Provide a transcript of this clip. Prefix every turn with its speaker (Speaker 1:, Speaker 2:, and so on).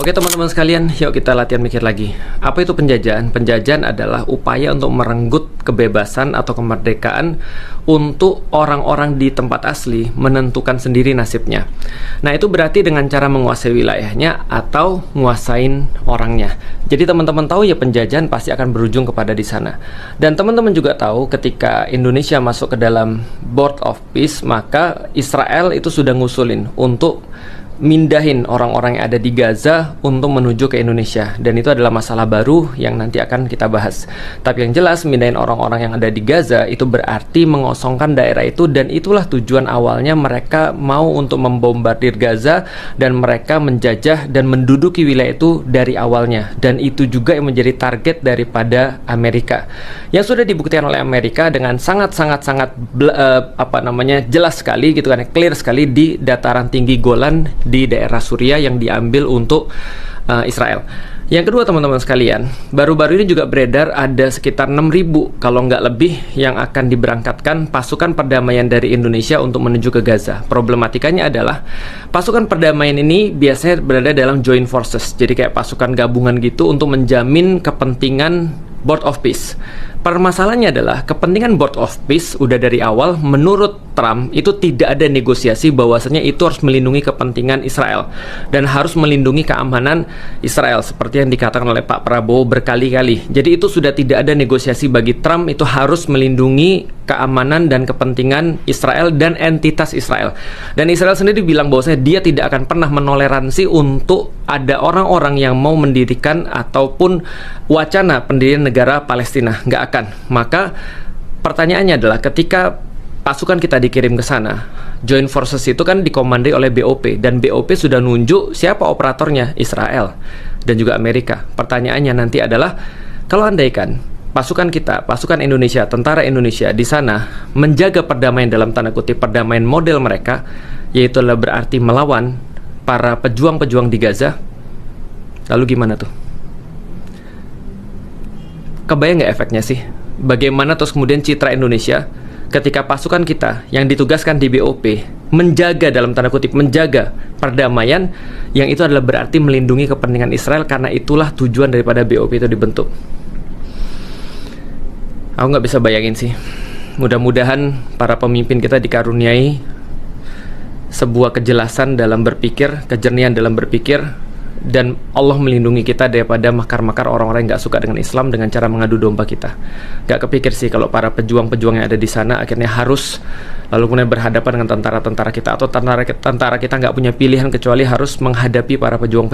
Speaker 1: Oke teman-teman sekalian, yuk kita latihan mikir lagi. Apa itu penjajahan? Penjajahan adalah upaya untuk merenggut kebebasan atau kemerdekaan untuk orang-orang di tempat asli menentukan sendiri nasibnya. Nah, itu berarti dengan cara menguasai wilayahnya atau nguasain orangnya. Jadi teman-teman tahu ya, penjajahan pasti akan berujung kepada di sana. Dan teman-teman juga tahu ketika Indonesia masuk ke dalam Board of Peace, maka Israel itu sudah ngusulin untuk mindahin orang-orang yang ada di Gaza untuk menuju ke Indonesia, dan itu adalah masalah baru yang nanti akan kita bahas. Tapi yang jelas, mindahin orang-orang yang ada di Gaza itu berarti mengosongkan daerah itu, dan itulah tujuan awalnya mereka mau untuk membombardir Gaza, dan mereka menjajah dan menduduki wilayah itu dari awalnya, dan itu juga yang menjadi target daripada Amerika, yang sudah dibuktikan oleh Amerika dengan sangat jelas sekali gitu kan, clear sekali di dataran tinggi Golan di daerah Suriah yang diambil untuk Israel. Yang kedua teman-teman sekalian, baru-baru ini juga beredar ada sekitar 6.000 kalau nggak lebih yang akan diberangkatkan pasukan perdamaian dari Indonesia untuk menuju ke Gaza. Problematikanya adalah pasukan perdamaian ini biasanya berada dalam joint forces, jadi kayak pasukan gabungan gitu untuk menjamin kepentingan Board of Peace. Permasalahannya adalah kepentingan Board of Peace udah dari awal menurut Trump itu tidak ada negosiasi bahwasanya itu harus melindungi kepentingan Israel dan harus melindungi keamanan Israel seperti yang dikatakan oleh Pak Prabowo berkali-kali. Jadi itu sudah tidak ada negosiasi bagi Trump, itu harus melindungi keamanan dan kepentingan Israel dan entitas Israel. Dan Israel sendiri bilang bahwasanya dia tidak akan pernah menoleransi untuk ada orang-orang yang mau mendirikan ataupun wacana pendirian negara Palestina, nggak akan. Maka pertanyaannya adalah ketika pasukan kita dikirim ke sana, joint forces itu kan dikomandai oleh BOP, dan BOP sudah nunjuk siapa operatornya, Israel dan juga Amerika. Pertanyaannya nanti adalah, kalau andaikan pasukan kita, pasukan Indonesia, tentara Indonesia di sana menjaga perdamaian dalam tanda kutip perdamaian model mereka, yaitu adalah berarti melawan para pejuang-pejuang di Gaza, lalu gimana tuh? Kebayang nggak efeknya sih? Bagaimana terus kemudian citra Indonesia ketika pasukan kita yang ditugaskan di BOP menjaga, dalam tanda kutip, menjaga perdamaian, yang itu adalah berarti melindungi kepentingan Israel, karena itulah tujuan daripada BOP itu dibentuk. Aku nggak bisa bayangin sih. Mudah-mudahan para pemimpin kita dikaruniai sebuah kejelasan dalam berpikir, kejernihan dalam berpikir, dan Allah melindungi kita daripada makar-makar orang-orang yang gak suka dengan Islam dengan cara mengadu domba kita. Gak kepikir sih kalau para pejuang-pejuang yang ada di sana akhirnya harus lalu kemudian berhadapan dengan tentara-tentara kita, atau tentara kita gak punya pilihan kecuali harus menghadapi para pejuang-pejuang